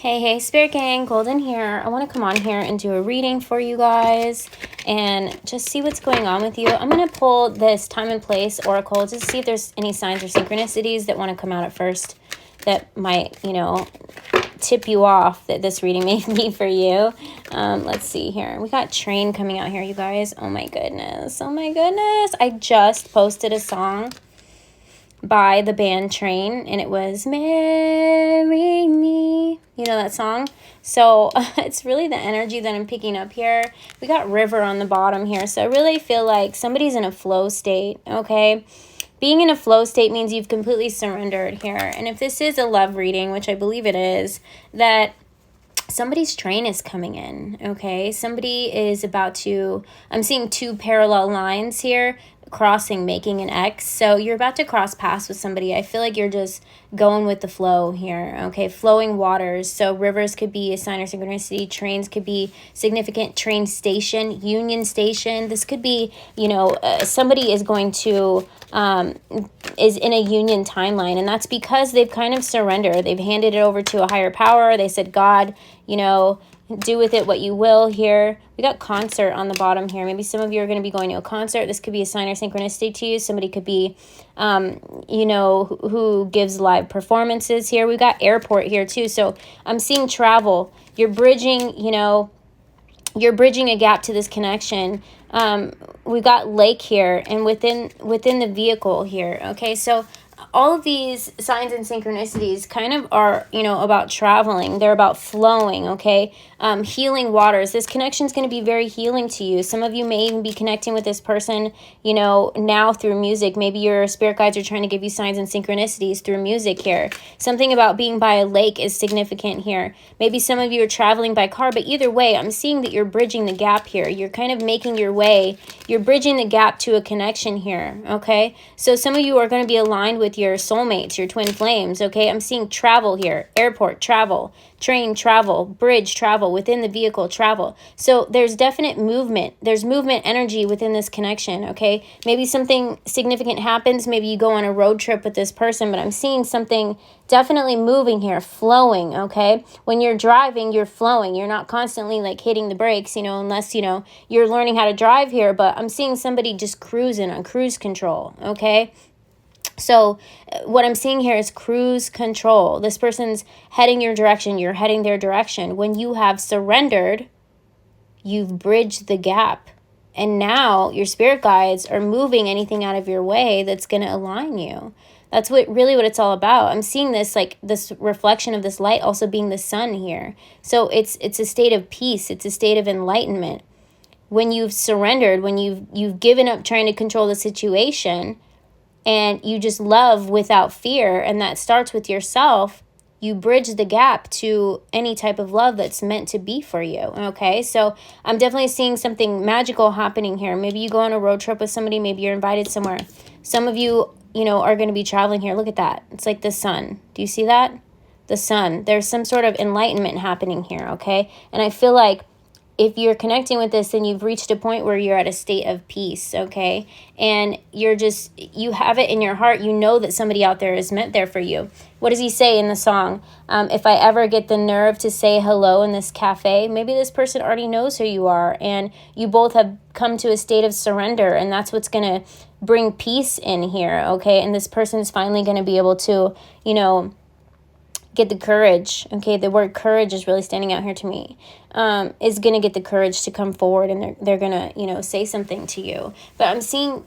Hey, Spirit Gang, Golden here. I want to come on here and do a reading for you guys and just see what's going on with you. I'm going to pull this time and place oracle to see if there's any signs or synchronicities that want to come out at first that might, tip you off that this reading may be for you. Let's see here. We got Train coming out here, you guys. Oh my goodness. I just posted a song by the band Train, and it was Marry Me. You know that song? So it's really the energy that I'm picking up here. We got River on the bottom here. So I really feel like somebody's in a flow state, okay? Being in a flow state means you've completely surrendered here. And if this is a love reading, which I believe it is, that somebody's train is coming in, okay? Somebody is about to, I'm seeing two parallel lines here crossing, making an X. So you're about to cross paths with somebody. I feel like you're just going with the flow here, okay? Flowing waters. So rivers could be a sign or synchronicity. Trains could be significant. Train station, Union Station. This could be, somebody is going to, is in a union timeline. And that's because they've kind of surrendered. They've handed it over to a higher power. They said, God, do with it what you will here. We got concert on the bottom here. Maybe some of you are going to be going to a concert. This could be a sign or synchronicity to you. Somebody could be, who gives live performances here. We got airport here too. So I'm seeing travel. You're bridging, you're bridging a gap to this connection. We've got lake here and within the vehicle here. Okay, so all of these signs and synchronicities kind of are, about traveling. They're about flowing, okay? Healing waters. This connection is going to be very healing to you. Some of you may even be connecting with this person, now through music. Maybe your spirit guides are trying to give you signs and synchronicities through music here. Something about being by a lake is significant here. Maybe some of you are traveling by car, but either way, I'm seeing that you're bridging the gap here. You're kind of making your way. You're bridging the gap to a connection here, okay? So some of you are going to be aligned with your soulmates, your twin flames, okay? I'm seeing travel here, airport, travel, train, travel, bridge, travel, within the vehicle, travel. So there's definite movement. There's movement energy within this connection, okay? Maybe something significant happens. Maybe you go on a road trip with this person, but I'm seeing something definitely moving here, flowing, okay? When you're driving, you're flowing. You're not constantly like hitting the brakes, unless, you're learning how to drive here, but I'm seeing somebody just cruising on cruise control, okay? So what I'm seeing here is cruise control. This person's heading your direction. You're heading their direction. When you have surrendered, you've bridged the gap. And now your spirit guides are moving anything out of your way that's going to align you. That's what it's all about. I'm seeing this, like this reflection of this light also being the sun here. So it's a state of peace. It's a state of enlightenment. When you've surrendered, when you've given up trying to control the situation, and you just love without fear, and that starts with yourself, you bridge the gap to any type of love that's meant to be for you, okay? So I'm definitely seeing something magical happening here. Maybe you go on a road trip with somebody. Maybe you're invited somewhere. Some of you, are going to be traveling here. Look at that. It's like the sun. Do you see that? The sun. There's some sort of enlightenment happening here, okay? And I feel like if you're connecting with this, then you've reached a point where you're at a state of peace, okay? And you have it in your heart. You know that somebody out there is meant there for you. What does he say in the song? If I ever get the nerve to say hello in this cafe, maybe this person already knows who you are, and you both have come to a state of surrender, and that's what's going to bring peace in here, okay? And this person is finally going to be able to, get the courage, okay? The word courage is really standing out here to me. Is going to get the courage to come forward, and they're going to, say something to you. But I'm seeing,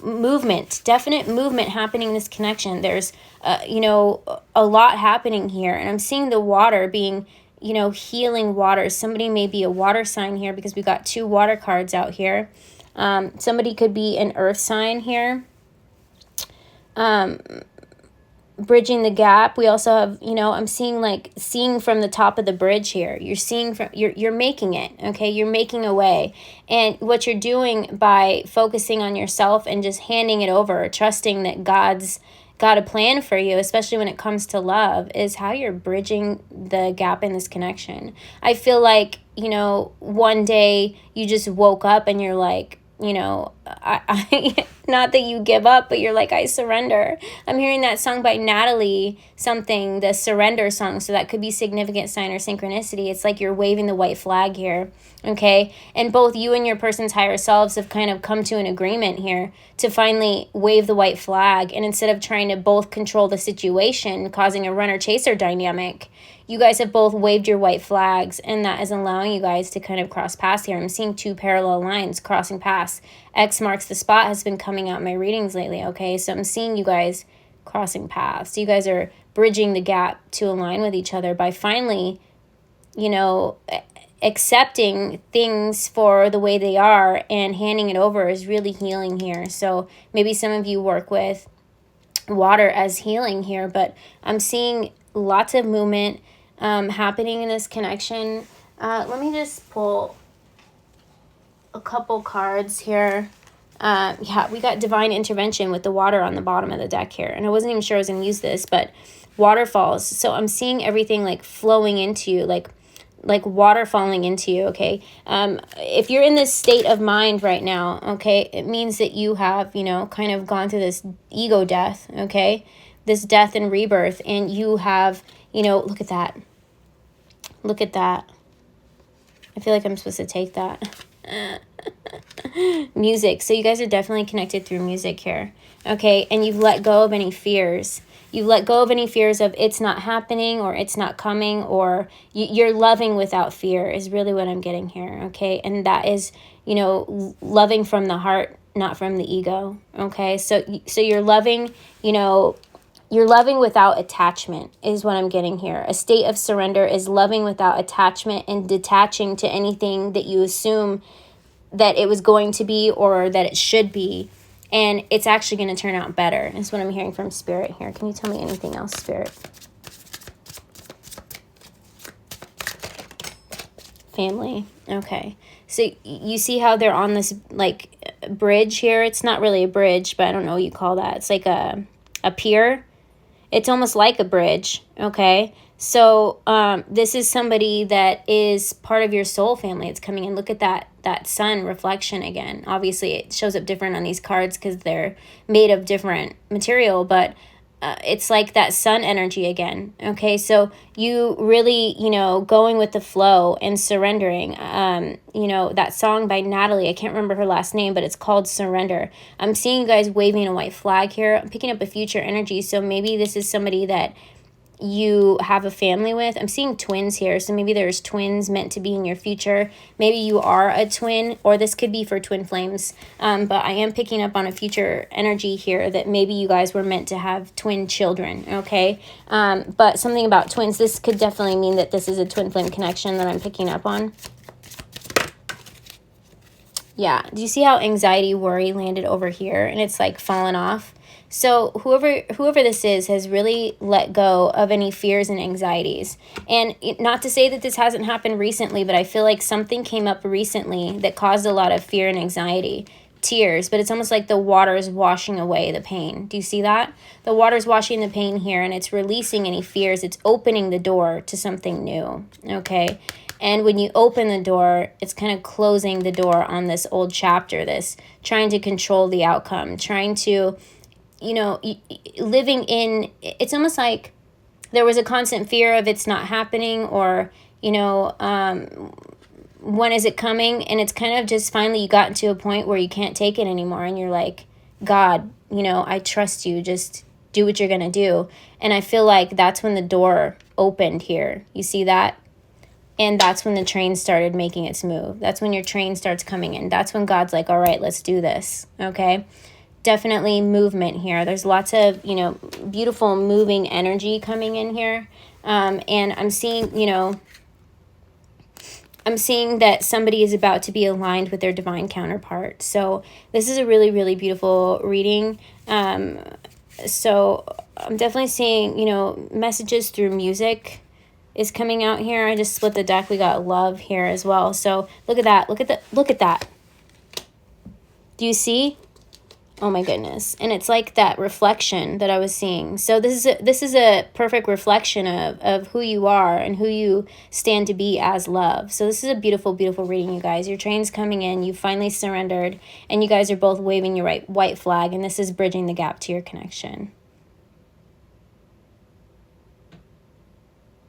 movement, definite movement happening in this connection. There's, a lot happening here. And I'm seeing the water being, healing waters. Somebody may be a water sign here because we've got two water cards out here. Somebody could be an earth sign here. Bridging the gap. We also have, I'm seeing from the top of the bridge here. You're seeing you're making it, okay? You're making a way. And what you're doing by focusing on yourself and just handing it over, trusting that God's got a plan for you, especially when it comes to love, is how you're bridging the gap in this connection. I feel like, one day you just woke up and you're like, Not that you give up, but you're like, I surrender. I'm hearing that song by Natalie something, the Surrender song. So that could be significant sign or synchronicity. It's like you're waving the white flag here, okay? And both you and your person's higher selves have kind of come to an agreement here to finally wave the white flag. And instead of trying to both control the situation, causing a runner-chaser dynamic, you guys have both waved your white flags, and that is allowing you guys to kind of cross paths here. I'm seeing two parallel lines crossing paths. X marks the spot has been coming out in my readings lately, okay? So I'm seeing you guys crossing paths. You guys are bridging the gap to align with each other by finally, you know, accepting things for the way they are and handing it over is really healing here. So maybe some of you work with water as healing here, but I'm seeing lots of movement happening in this connection. Let me just pull a couple cards here. Yeah, we got divine intervention with the water on the bottom of the deck here. And I wasn't even sure I was going to use this, but waterfalls. So I'm seeing everything like flowing into you, like water falling into you, okay? If you're in this state of mind right now, okay, it means that you have, you know, kind of gone through this ego death, okay? This death and rebirth, and you have, you know, look at that. Look at that. I feel like I'm supposed to take that. Music. So you guys are definitely connected through music here, okay? And you've let go of any fears. You've let go of any fears of it's not happening or it's not coming, or you're loving without fear is really what I'm getting here, okay? And that is, you know, loving from the heart, not from the ego, okay? So you're loving, you know, you're loving without attachment is what I'm getting here. A state of surrender is loving without attachment and detaching to anything that you assume that it was going to be or that it should be. And it's actually going to turn out better is what I'm hearing from Spirit here. Can you tell me anything else, Spirit? Family. Okay. So you see how they're on this like bridge here? It's not really a bridge, but I don't know what you call that. It's like a pier. It's almost like a bridge, okay? So this is somebody that is part of your soul family. It's coming in. Look at that sun reflection again. Obviously, it shows up different on these cards because they're made of different material, but it's like that sun energy again, okay? So you really, you know, going with the flow and surrendering. You know, that song by Natalie, I can't remember her last name, but it's called Surrender. I'm seeing you guys waving a white flag here. I'm picking up a future energy, so maybe this is somebody that you have a family with. I'm seeing twins here, so maybe there's twins meant to be in your future. Maybe you are a twin, or this could be for twin flames, but I am picking up on a future energy here that maybe you guys were meant to have twin children, okay? But something about twins, this could definitely mean that this is a twin flame connection that I'm picking up on. Yeah, do you see how anxiety, worry landed over here and it's like fallen off? So whoever this is has really let go of any fears and anxieties. And not to say that this hasn't happened recently, but I feel like something came up recently that caused a lot of fear and anxiety. Tears, but it's almost like the water is washing away the pain. Do you see that? The water is washing the pain here, and it's releasing any fears. It's opening the door to something new, okay? And when you open the door, it's kind of closing the door on this old chapter, this trying to control the outcome, trying to, you know, living in, it's almost like there was a constant fear of it's not happening, or, you know, when is it coming? And it's kind of just finally you got to a point where you can't take it anymore. And you're like, God, you know, I trust you. Just do what you're going to do. And I feel like that's when the door opened here. You see that? And that's when the train started making its move. That's when your train starts coming in. That's when God's like, all right, let's do this. Okay? Definitely movement here. There's lots of, you know, beautiful moving energy coming in here. And I'm seeing, you know, I'm seeing that somebody is about to be aligned with their divine counterpart. So this is a really, really beautiful reading. So I'm definitely seeing, you know, messages through music is coming out here. I just split the deck. We got love here as well. So look at that. Look at that. Do you see? Oh my goodness. And it's like that reflection that I was seeing. So this is a perfect reflection of who you are and who you stand to be as love. So this is a beautiful, beautiful reading, you guys. Your train's coming in. You finally surrendered, and you guys are both waving your white flag, and this is bridging the gap to your connection.